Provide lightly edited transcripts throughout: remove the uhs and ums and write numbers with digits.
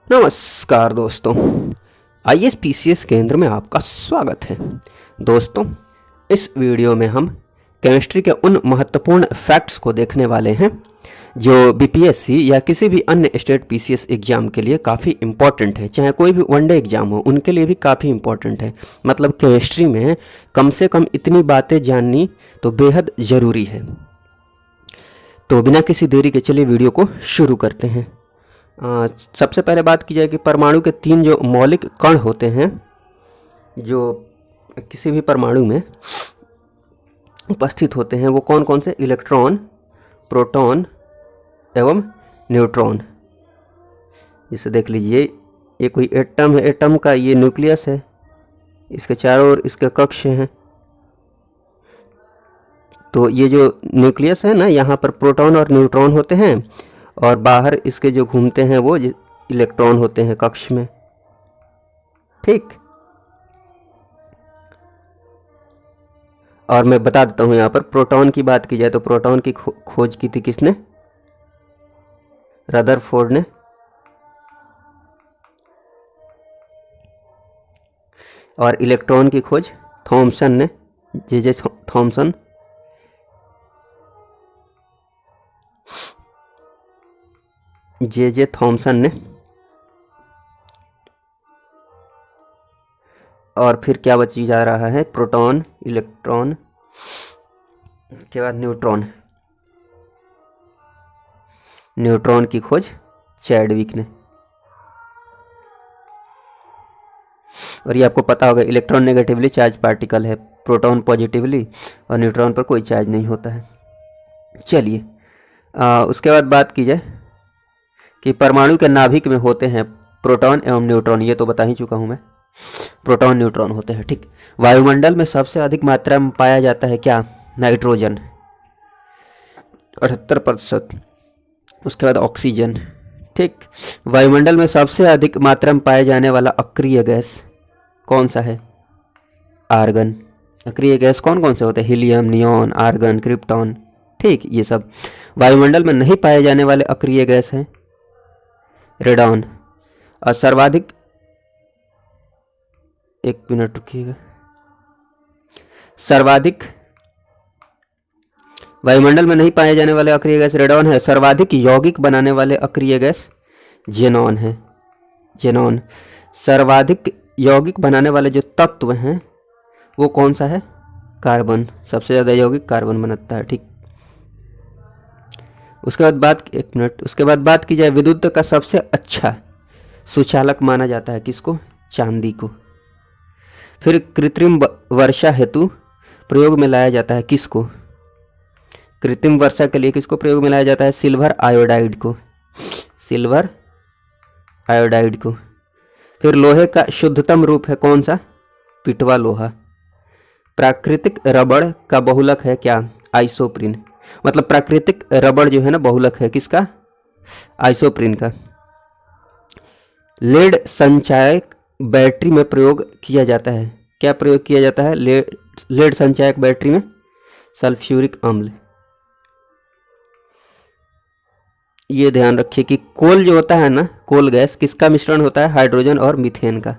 नमस्कार दोस्तों, ISPCS केंद्र में आपका स्वागत है। दोस्तों, इस वीडियो में हम केमिस्ट्री के उन महत्वपूर्ण फैक्ट्स को देखने वाले हैं जो BPSC या किसी भी अन्य स्टेट PCS एग्ज़ाम के लिए काफ़ी इम्पॉर्टेंट है। चाहे कोई भी वनडे एग्ज़ाम हो, उनके लिए भी काफ़ी इम्पॉर्टेंट है। मतलब केमिस्ट्री में कम से कम इतनी बातें जाननी तो बेहद ज़रूरी है। तो बिना किसी देरी के चलिए वीडियो को शुरू करते हैं। सबसे पहले बात की जाए कि परमाणु के 3 जो मौलिक कण होते हैं जो किसी भी परमाणु में उपस्थित होते हैं, वो कौन कौन से? इलेक्ट्रॉन, प्रोटॉन एवं न्यूट्रॉन। जिसे देख लीजिए, ये कोई एटम है, एटम का ये न्यूक्लियस है, इसके चारों ओर इसके कक्ष हैं। तो ये जो न्यूक्लियस है ना, यहाँ पर प्रोटॉन और न्यूट्रॉन होते हैं और बाहर इसके जो घूमते हैं वो इलेक्ट्रॉन होते हैं कक्ष में। ठीक, और मैं बता देता हूं, यहाँ पर प्रोटॉन की बात की जाए तो प्रोटॉन की खोज की थी किसने? रदरफोर्ड ने। और इलेक्ट्रॉन की खोज थॉमसन ने, जे थॉमसन। जे थॉमसन ने। और फिर क्या बची जा रहा है? प्रोटॉन, इलेक्ट्रॉन के बाद न्यूट्रॉन। न्यूट्रॉन की खोज चैडविक ने। और ये आपको पता होगा, इलेक्ट्रॉन नेगेटिवली चार्ज पार्टिकल है, प्रोटॉन पॉजिटिवली, और न्यूट्रॉन पर कोई चार्ज नहीं होता है। चलिए, उसके बाद बात की जाए कि परमाणु के नाभिक में होते हैं प्रोटॉन एवं न्यूट्रॉन। ये तो बता ही चुका हूं मैं, प्रोटॉन न्यूट्रॉन होते हैं। ठीक, वायुमंडल में सबसे अधिक मात्रा में पाया जाता है क्या? नाइट्रोजन 78%। उसके बाद ऑक्सीजन। ठीक, वायुमंडल में सबसे अधिक मात्रा में पाए जाने वाला अक्रिय गैस कौन सा है? आर्गन। अक्रिय गैस कौन कौन से होते हैं? Helium, neon, argon, krypton. ठीक, ये सब। वायुमंडल में नहीं पाए जाने वाले अक्रिय गैस हैं रेडॉन। और सर्वाधिक, एक मिनट रुकिएगा, सर्वाधिक वायुमंडल में नहीं पाए जाने वाले अक्रिय गैस रेडॉन है। सर्वाधिक यौगिक बनाने वाले अक्रिय गैस जेनॉन है। जेनॉन। सर्वाधिक यौगिक बनाने वाले जो तत्व हैं वो कौन सा है? कार्बन। सबसे ज़्यादा यौगिक कार्बन बनाता है। ठीक, उसके बाद बात की जाए, विद्युत का सबसे अच्छा सुचालक माना जाता है किसको? चांदी को। फिर कृत्रिम वर्षा हेतु प्रयोग में लाया जाता है किसको? कृत्रिम वर्षा के लिए किसको प्रयोग में लाया जाता है? सिल्वर आयोडाइड को। सिल्वर आयोडाइड को। फिर लोहे का शुद्धतम रूप है कौन सा? पिटवा लोहा। प्राकृतिक रबड़ का बहुलक है क्या? आइसोप्रीन। मतलब प्राकृतिक रबड़ जो है ना, बहुलक है किसका? आइसोप्रीन का। लेड संचायक बैटरी में प्रयोग किया जाता है, क्या प्रयोग किया जाता है? लेड संचायक बैटरी में सल्फ्यूरिक अम्ल। ये ध्यान रखिए कि कोल जो होता है ना, कोल गैस किसका मिश्रण होता है? हाइड्रोजन और मीथेन का।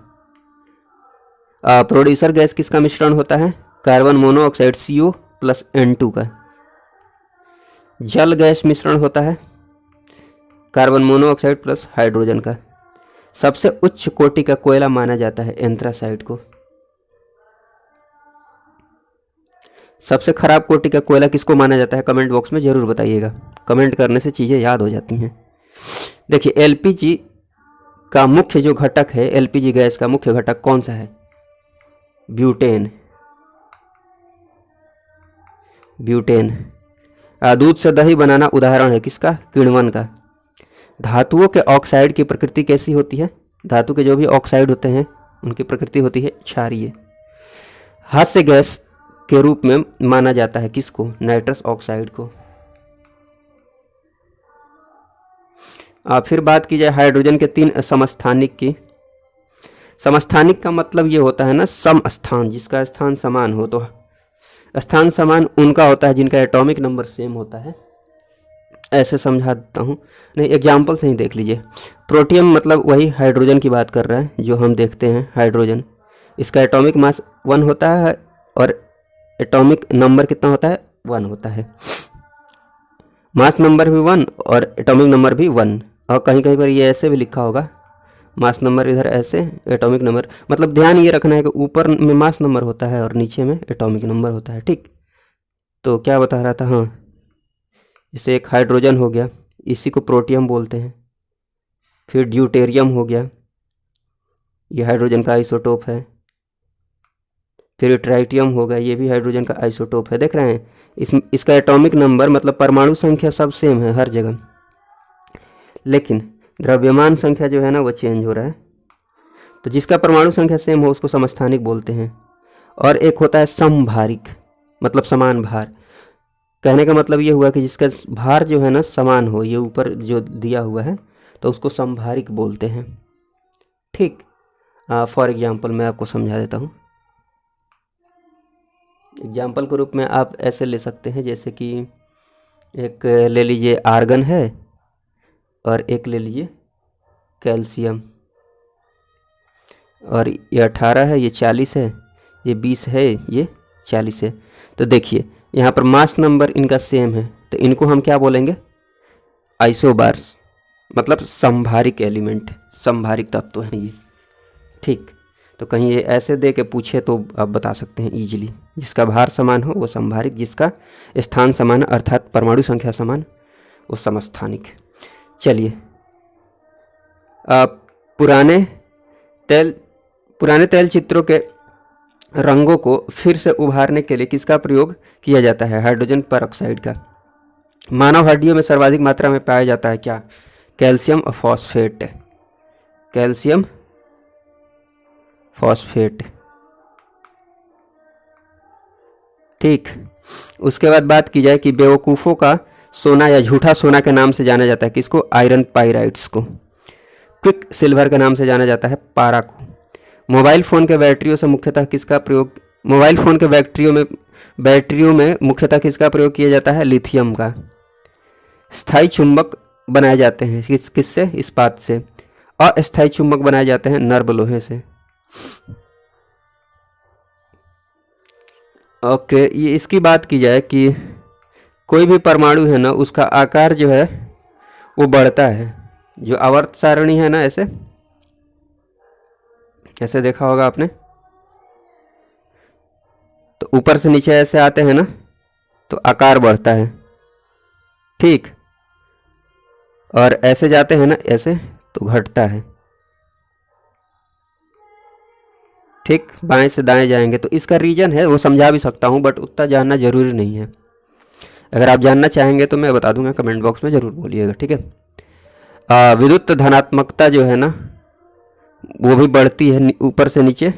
प्रोड्यूसर गैस किसका मिश्रण होता है? Carbon monoxide CO plus N2 का। जल गैस मिश्रण होता है कार्बन मोनोऑक्साइड प्लस हाइड्रोजन का। सबसे उच्च कोटि का कोयला माना जाता है एंथ्रासाइट को। सबसे खराब कोटि का कोयला किसको माना जाता है? कमेंट बॉक्स में जरूर बताइएगा। कमेंट करने से चीज़ें याद हो जाती हैं। देखिए, LPG का मुख्य जो घटक है, LPG गैस का मुख्य घटक कौन सा है? ब्यूटेन। ब्यूटेन। दूध से दही बनाना उदाहरण है किसका? किण्वन का। धातुओं के ऑक्साइड की प्रकृति कैसी होती है? धातु के जो भी ऑक्साइड होते हैं उनकी प्रकृति होती है क्षारीय। हास्य गैस के रूप में माना जाता है किसको? नाइट्रस ऑक्साइड को। फिर बात की जाए हाइड्रोजन के 3 समस्थानिक की। समस्थानिक का मतलब ये होता है ना, सम स्थान, जिसका स्थान समान हो। तो स्थान समान उनका होता है जिनका एटॉमिक नंबर सेम होता है। ऐसे समझा देता हूँ, नहीं एग्जाम्पल से ही देख लीजिए। प्रोटियम मतलब वही हाइड्रोजन की बात कर रहा है जो हम देखते हैं हाइड्रोजन। इसका एटॉमिक मास 1 होता है और एटॉमिक नंबर कितना होता है, 1 होता है। मास नंबर भी 1 और एटॉमिक नंबर भी 1। और कहीं कहीं पर ये ऐसे भी लिखा होगा, मास नंबर इधर ऐसे, एटॉमिक नंबर, मतलब ध्यान ये रखना है कि ऊपर में मास नंबर होता है और नीचे में एटॉमिक नंबर होता है। ठीक, तो क्या बता रहा था, हाँ, जैसे एक हाइड्रोजन हो गया, इसी को प्रोटियम बोलते हैं। फिर ड्यूटेरियम हो गया, ये हाइड्रोजन का आइसोटोप है। फिर ट्राइटियम हो गया, ये भी हाइड्रोजन का आइसोटोप है। देख रहे हैं, इसका एटॉमिक नंबर मतलब परमाणु संख्या सब सेम है हर जगह, लेकिन द्रव्यमान संख्या जो है ना वो चेंज हो रहा है। तो जिसका परमाणु संख्या सेम हो उसको समस्थानिक बोलते हैं। और एक होता है समभारिक, मतलब समान भार। कहने का मतलब ये हुआ कि जिसका भार जो है ना समान हो, ये ऊपर जो दिया हुआ है, तो उसको समभारिक बोलते हैं। ठीक, फॉर एग्जाम्पल मैं आपको समझा देता हूँ। एग्जाम्पल के रूप में आप ऐसे ले सकते हैं, जैसे कि एक ले लीजिए आर्गन है और एक ले लीजिए कैल्शियम, और ये 18 है, ये 40 है, ये 20 है, ये 40 है। तो देखिए यहाँ पर मास नंबर इनका सेम है, तो इनको हम क्या बोलेंगे, आइसोबार्स, मतलब संभारिक एलिमेंट, संभारिक तत्व हैं ये। ठीक, तो कहीं ये ऐसे दे के पूछे तो आप बता सकते हैं इजीली, जिसका भार समान हो वो संभारिक, जिसका स्थान समान अर्थात परमाणु संख्या समान वो समस्थानिक। चलिए, पुराने तैल चित्रों के रंगों को फिर से उभारने के लिए किसका प्रयोग किया जाता है, हाइड्रोजन परऑक्साइड का। मानव हड्डियों में सर्वाधिक मात्रा में पाया जाता है क्या, कैल्शियम फॉस्फेट, कैल्शियम फॉस्फेट। ठीक, उसके बाद बात की जाए कि बेवकूफ़ों का सोना या झूठा सोना के नाम से जाना जाता है किसको, आयरन पाइराइट्स को। क्विक सिल्वर के नाम से जाना जाता है पारा को। मोबाइल फ़ोन के बैटरियों से मुख्यतः किसका प्रयोग, मोबाइल फ़ोन के बैटरियों में मुख्यतः किसका प्रयोग किया जाता है, लिथियम का। स्थायी चुंबक बनाए जाते हैं किससे, इस्पात से। अस्थायी चुंबक बनाए जाते हैं नर्म लोहे से। ओके, ये इसकी बात की जाए कि कोई भी परमाणु है ना उसका आकार जो है वो बढ़ता है। जो आवर्त सारणी है ना, ऐसे ऐसे देखा होगा आपने, तो ऊपर से नीचे ऐसे आते हैं ना तो आकार बढ़ता है। ठीक, और ऐसे जाते हैं ना ऐसे तो घटता है। ठीक, बाएं से दाएं जाएंगे तो इसका रीजन है, वो समझा भी सकता हूँ बट उतना जानना जरूरी नहीं है। अगर आप जानना चाहेंगे तो मैं बता दूंगा, कमेंट बॉक्स में ज़रूर बोलिएगा। ठीक है, विद्युत धनात्मकता जो है ना वो भी बढ़ती है ऊपर से नीचे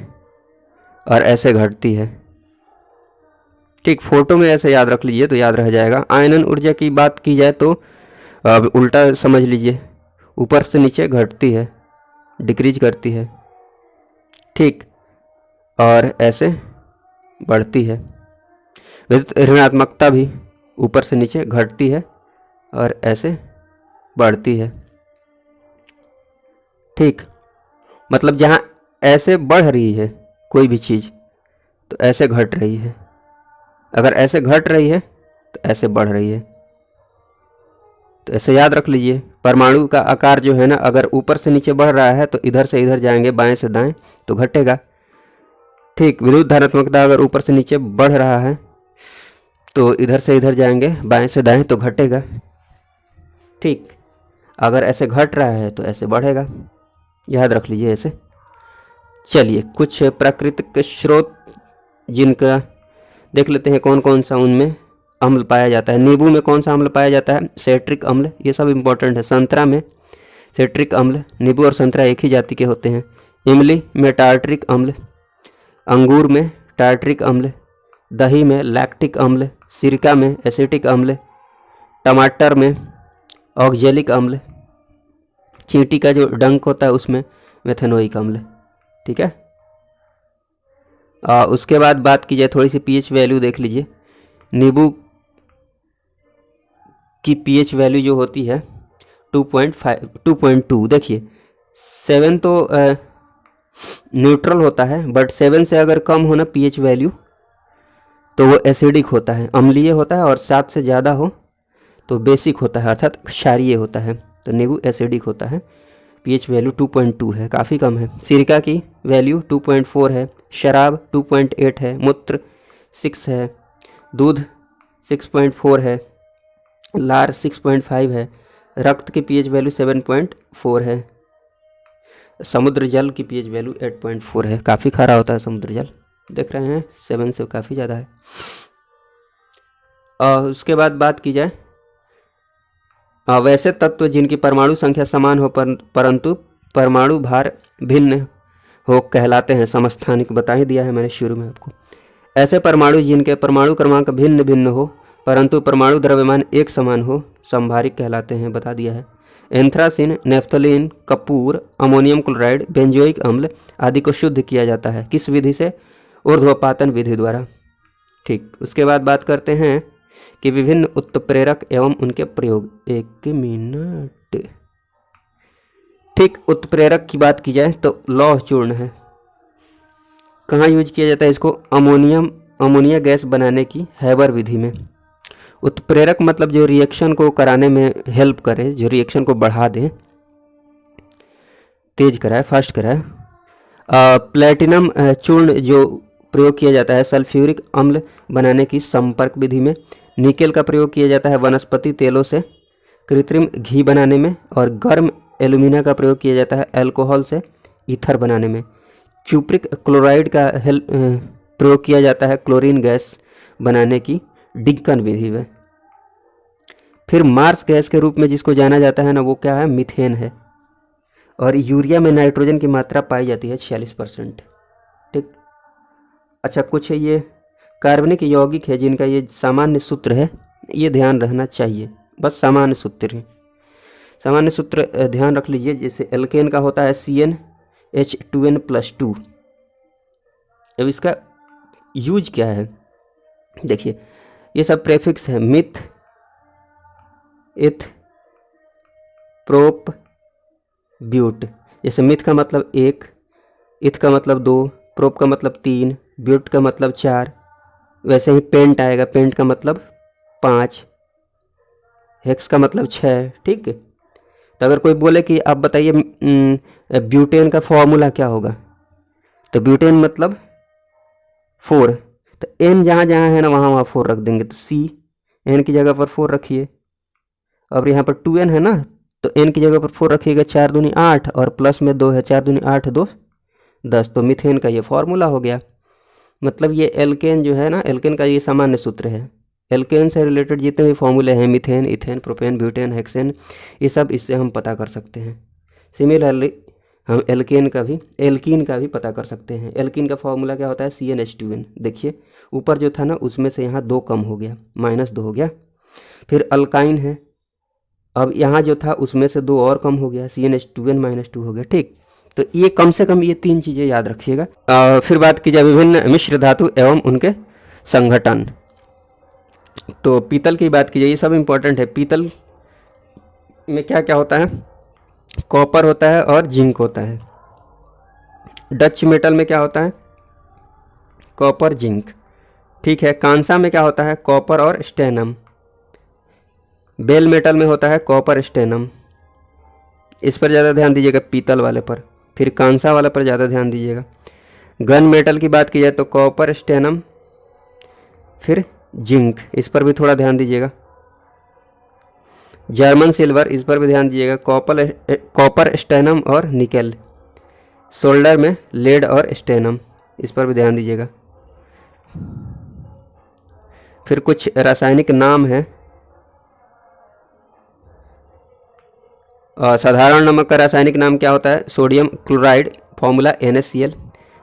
और ऐसे घटती है। ठीक, फोटो में ऐसे याद रख लीजिए तो याद रह जाएगा। आयनन ऊर्जा की बात की जाए तो अब उल्टा समझ लीजिए, ऊपर से नीचे घटती है, डिक्रीज करती है। ठीक, और ऐसे बढ़ती है। विद्युत ऋणात्मकता भी ऊपर से नीचे घटती है और ऐसे बढ़ती है। ठीक, मतलब जहाँ ऐसे बढ़ रही है कोई भी चीज़ तो ऐसे घट रही है, अगर ऐसे घट रही है तो ऐसे बढ़ रही है। तो ऐसे याद रख लीजिए, परमाणु का आकार जो है ना अगर ऊपर से नीचे बढ़ रहा है तो इधर से इधर जाएंगे, बाएं से दाएं तो घटेगा। ठीक, विद्युत धनात्मकता अगर ऊपर से नीचे बढ़ रहा है तो इधर से इधर जाएंगे, बाएं से दाएं तो घटेगा। ठीक, अगर ऐसे घट रहा है तो ऐसे बढ़ेगा, याद रख लीजिए ऐसे। चलिए, कुछ प्राकृतिक स्रोत जिनका देख लेते हैं कौन कौन सा उनमें अम्ल पाया जाता है। नींबू में कौन सा अम्ल पाया जाता है, सेट्रिक अम्ल, ये सब इम्पोर्टेंट है। संतरा में सेट्रिक अम्ल, नींबू और संतरा एक ही जाति के होते हैं। इमली में टार्ट्रिक अम्ल, अंगूर में टार्ट्रिक अम्ल, दही में लैक्टिक अम्ल, सिरका में एसिटिक अम्ल, टमाटर में ऑक्जेलिक अम्ल, चींटी का जो डंक होता है उसमें मेथेनोइक अम्ल। ठीक है, उसके बाद बात की जाए थोड़ी सी पीएच वैल्यू देख लीजिए। नींबू की पीएच वैल्यू जो होती है 2.5 2.2। देखिए 7 तो न्यूट्रल होता है, बट 7 से अगर कम हो ना पीएच वैल्यू तो वो एसिडिक होता है, अम्लीय होता है, और 7 से ज़्यादा हो तो बेसिक होता है अर्थात क्षारीय होता है, तो नींबू एसिडिक होता है। पीएच वैल्यू 2.2 है, काफ़ी कम है। सिरका की वैल्यू 2.4 है, शराब 2.8 है, मूत्र 6 है, दूध 6.4 है, लार 6.5 है, रक्त की पीएच वैल्यू 7.4 है, समुद्र जल की पीएच वैल्यू 8.4 है। काफ़ी खारा होता है समुद्र जल, देख रहे हैं 7 से काफ़ी ज़्यादा है। उसके बाद बात की जाए वैसे तत्व जिनकी परमाणु संख्या समान हो परंतु परमाणु भार भिन्न हो कहलाते हैं। समस्थानिक बता ही दिया है मैंने शुरू में आपको। ऐसे परमाणु जिनके परमाणु क्रमांक भिन्न भिन्न हो परंतु परमाणु द्रव्यमान एक समान हो समभारिक कहलाते हैं, बता दिया है। Anthracene, naphthalene, Kapoor, ammonium chloride, benzoic अम्ल आदि को शुद्ध किया जाता है, किस विधि से? ऊर्ध्वपातन विधि द्वारा। ठीक, उसके बाद बात करते हैं कि विभिन्न उत्प्रेरक एवं उनके प्रयोग। एक मिनट। ठीक, उत्प्रेरक की बात की जाए तो लौह चूर्ण है। कहाँ यूज किया जाता है इसको? अमोनिया गैस बनाने की हैबर विधि में। उत्प्रेरक मतलब जो रिएक्शन को कराने में हेल्प करे, जो रिएक्शन को बढ़ा दे, तेज कराए, फास्ट कराए। प्लेटिनम चूर्ण जो प्रयोग किया जाता है सल्फ्यूरिक अम्ल बनाने की संपर्क विधि में। निकेल का प्रयोग किया जाता है वनस्पति तेलों से कृत्रिम घी बनाने में, और गर्म एल्यूमिना का प्रयोग किया जाता है अल्कोहल से ईथर बनाने में। क्यूप्रिक क्लोराइड का प्रयोग किया जाता है क्लोरीन गैस बनाने की डिक्कन विधि में। फिर मार्स गैस के रूप में जिसको जाना जाता है ना, वो क्या है? मीथेन है। और यूरिया में नाइट्रोजन की मात्रा पाई जाती है 46%। ठीक, अच्छा, कुछ है ये कार्बनिक यौगिक है जिनका ये सामान्य सूत्र है, ये ध्यान रहना चाहिए, बस सामान्य सूत्र है। सामान्य सूत्र ध्यान रख लीजिए। जैसे एल्केन का होता है CnH2n+2। अब इसका यूज क्या है? देखिए ये सब प्रेफिक्स है। मिथ, इथ, प्रोप, ब्यूट। जैसे मिथ का मतलब 1, इथ का मतलब 2, प्रोप का मतलब 3, ब्यूट का मतलब 4। वैसे ही पेंट आएगा, पेंट का मतलब 5, हेक्स का मतलब 6। ठीक है, तो अगर कोई बोले कि आप बताइए ब्यूटेन का फॉर्मूला क्या होगा, तो ब्यूटेन मतलब 4, तो एन जहाँ जहाँ है ना वहाँ वहाँ 4 रख देंगे, तो सी एन की जगह पर 4 रखिए। अब यहाँ पर 2n है ना, तो एन की जगह पर 4 रखिएगा, 4 दूनी 8 और प्लस में 2 है, 4 दूनी 8, 2 10। तो मीथेन का ये फॉर्मूला हो गया। मतलब ये एल्केन जो है ना, एल्केन का ये सामान्य सूत्र है। एल्केन से रिलेटेड जितने भी फॉर्मूले हैं, methane, ethane, propane, butane, hexane, ये सब इससे हम पता कर सकते हैं। सिमिलरली हम एल्कीन का भी पता कर सकते हैं। एल्कीन का फॉर्मूला क्या होता है? CnH2n। देखिए ऊपर जो था ना उसमें से यहाँ 2 कम हो गया, -2 हो गया। फिर अल्काइन है, अब यहाँ जो था उसमें से 2 और कम हो गया, CnH2n -2 हो गया। ठीक, तो ये कम से कम ये 3 चीज़ें याद रखिएगा। फिर बात की जाए विभिन्न मिश्र धातु एवं उनके संघटन, तो पीतल की बात की जाए, ये सब इम्पोर्टेंट है। पीतल में क्या क्या होता है? कॉपर होता है और जिंक होता है। डच मेटल में क्या होता है? Copper, zinc. ठीक है, कांसा में क्या होता है? कॉपर और स्टेनम। बेल मेटल में होता है कॉपर, स्टेनम। इस पर ज़्यादा ध्यान दीजिएगा, पीतल वाले पर। फिर कांसा वाले पर ज़्यादा ध्यान दीजिएगा। गन मेटल की बात की जाए तो कॉपर, स्टेनम, फिर जिंक, इस पर भी थोड़ा ध्यान दीजिएगा। जर्मन सिल्वर, इस पर भी ध्यान दीजिएगा। कॉपर, स्टेनम और निकेल। सोल्डर में लेड और स्टेनम, इस पर भी ध्यान दीजिएगा। फिर कुछ रासायनिक नाम है। साधारण नमक का रासायनिक नाम क्या होता है? Sodium chloride, formula NaCl।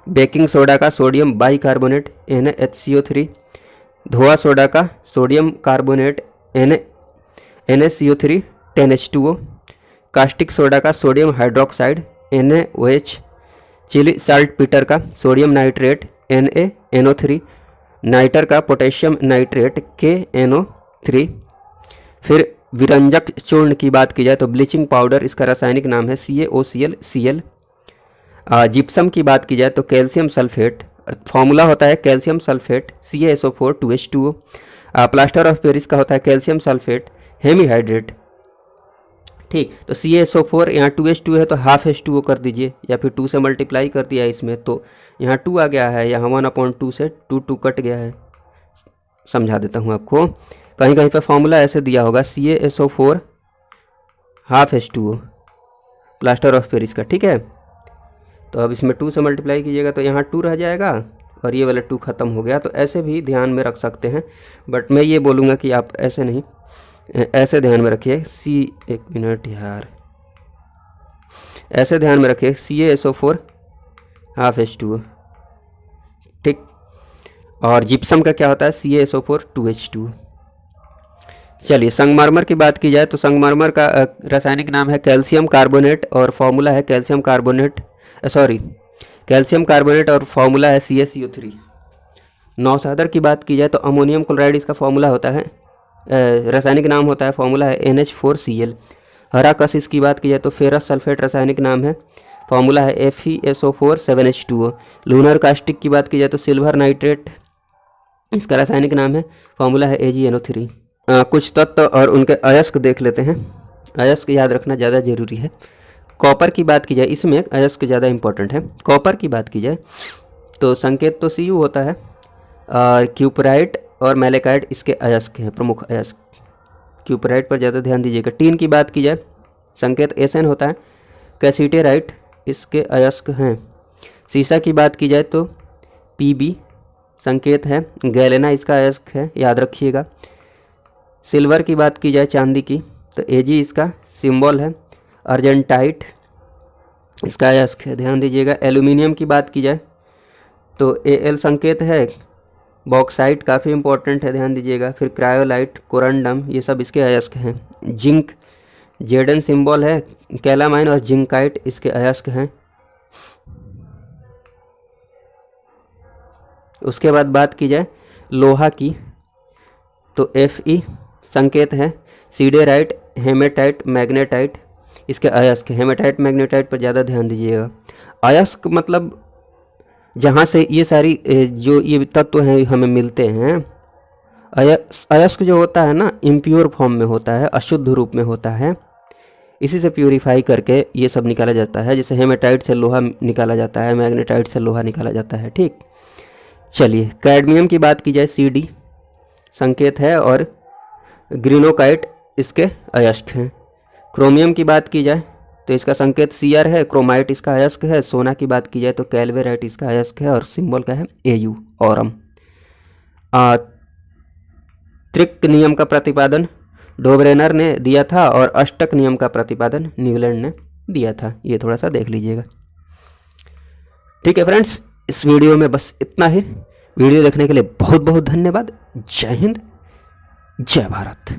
Baking soda का सोडियम बाइकार्बोनेट, NaHCO3। धोआ सोडा का sodium carbonate, NaCO3 10H2O। Caustic soda का sodium hydroxide, NaOH। Chile saltpetre sodium nitrate, NaNO3। Nitre का पोटेशियम नाइट्रेट, KNO3। फिर विरंजक चूर्ण की बात की जाए तो ब्लीचिंग पाउडर इसका रासायनिक नाम है CaOCl। जिप्सम की बात की जाए तो कैल्शियम सल्फेट, फॉर्मूला होता है calcium sulphate CaSO4 2H2O। Plaster of Paris का होता है कैल्शियम सल्फेट हेमीहाइड्रेट। ठीक, तो CaSO4 यहाँ 2H2 है तो हाफ H2O कर दीजिए, या फिर 2 से मल्टीप्लाई कर दिया इसमें तो यहाँ 2 आ गया है, यहाँ 1/2 से 2 कट गया है। समझा देता हूँ आपको, कहीं कहीं पे फॉर्मूला ऐसे दिया होगा CaSO4 half H2O plaster of Paris का। ठीक है, तो अब इसमें 2 से मल्टीप्लाई कीजिएगा तो यहाँ 2 रह जाएगा और ये वाला 2 ख़त्म हो गया। तो ऐसे भी ध्यान में रख सकते हैं, बट मैं ये बोलूँगा कि आप ऐसे नहीं, ऐसे ध्यान में रखिए। एक मिनट यार, ऐसे ध्यान में रखिए CaSO4 हाफ H2O। ठीक, और जिप्सम का क्या होता है CaSO4 2H2O। चलिए, संगमरमर की बात की जाए तो संगमरमर का रासायनिक नाम है कैल्शियम कार्बोनेट और फॉर्मूला है कैल्शियम कार्बोनेट और फॉर्मूला है CaCO3। नौसादर की बात की जाए तो अमोनियम क्लोराइड इसका फॉर्मूला होता है, रासायनिक नाम होता है, फॉर्मूला है NH4Cl। हरा कशिश की बात की जाए तो फेरस सल्फेट रासायनिक नाम है, फॉर्मूला है FeSO4 7H2O। लूनर कास्टिक की बात की जाए तो सिल्वर नाइट्रेट इसका रासायनिक नाम है, फॉर्मूला है AgNO3। कुछ तत्व और उनके अयस्क देख लेते हैं। अयस्क याद रखना ज़्यादा ज़रूरी है। कॉपर की बात की जाए, इसमें अयस्क ज़्यादा इंपॉर्टेंट है। कॉपर की बात की जाए तो संकेत तो Cu होता है, और क्यूपराइट और मैलेकाइट इसके अयस्क हैं, प्रमुख अयस्क। क्यूपराइट पर ज़्यादा ध्यान दीजिएगा। टीन की बात की जाए संकेत Sn होता है, कैसीटेराइट इसके अयस्क हैं। सीसा की बात की जाए तो Pb संकेत है, गैलेना इसका अयस्क है, याद रखिएगा। सिल्वर की बात की जाए चांदी की तो Ag इसका सिंबल है, अर्जेंटाइट इसका अयस्क है, ध्यान दीजिएगा। एल्यूमिनियम की बात की जाए तो Al संकेत है, बॉक्साइट काफ़ी इंपॉर्टेंट है, ध्यान दीजिएगा। फिर क्रायोलाइट, कोरंडम ये सब इसके अयस्क हैं। जिंक Zn सिंबल है, कैलामाइन और जिंकाइट इसके अयस्क हैं। उसके बाद बात की जाए लोहा की तो Fe संकेत है, सीडेराइट, हेमेटाइट, मैग्नेटाइट इसके अयस्क। हेमेटाइट मैग्नेटाइट पर ज़्यादा ध्यान दीजिएगा। अयस्क मतलब जहाँ से ये सारी जो ये तत्व हैं हमें मिलते हैं। अयस्क जो होता है ना, इम्प्योर फॉर्म में होता है, अशुद्ध रूप में होता है, इसी से प्यूरिफाई करके ये सब निकाला जाता है। जैसे हेमेटाइट से लोहा निकाला जाता है, मैग्नेटाइट से लोहा निकाला जाता है। ठीक, चलिए। कैडमियम की बात की जाए Cd संकेत है और ग्रीनोकाइट इसके अयस्क हैं। क्रोमियम की बात की जाए तो इसका संकेत Cr है, क्रोमाइट इसका अयस्क है। सोना की बात की जाए तो कैल्वेराइट इसका अयस्क है और सिंबल का है Au, औरम। त्रिक नियम का प्रतिपादन डोब्रेनर ने दिया था और अष्टक नियम का प्रतिपादन न्यूलैंड ने दिया था। ये थोड़ा सा देख लीजिएगा। ठीक है फ्रेंड्स, इस वीडियो में बस इतना ही। वीडियो देखने के लिए बहुत बहुत धन्यवाद। जय हिंद, जय भारत।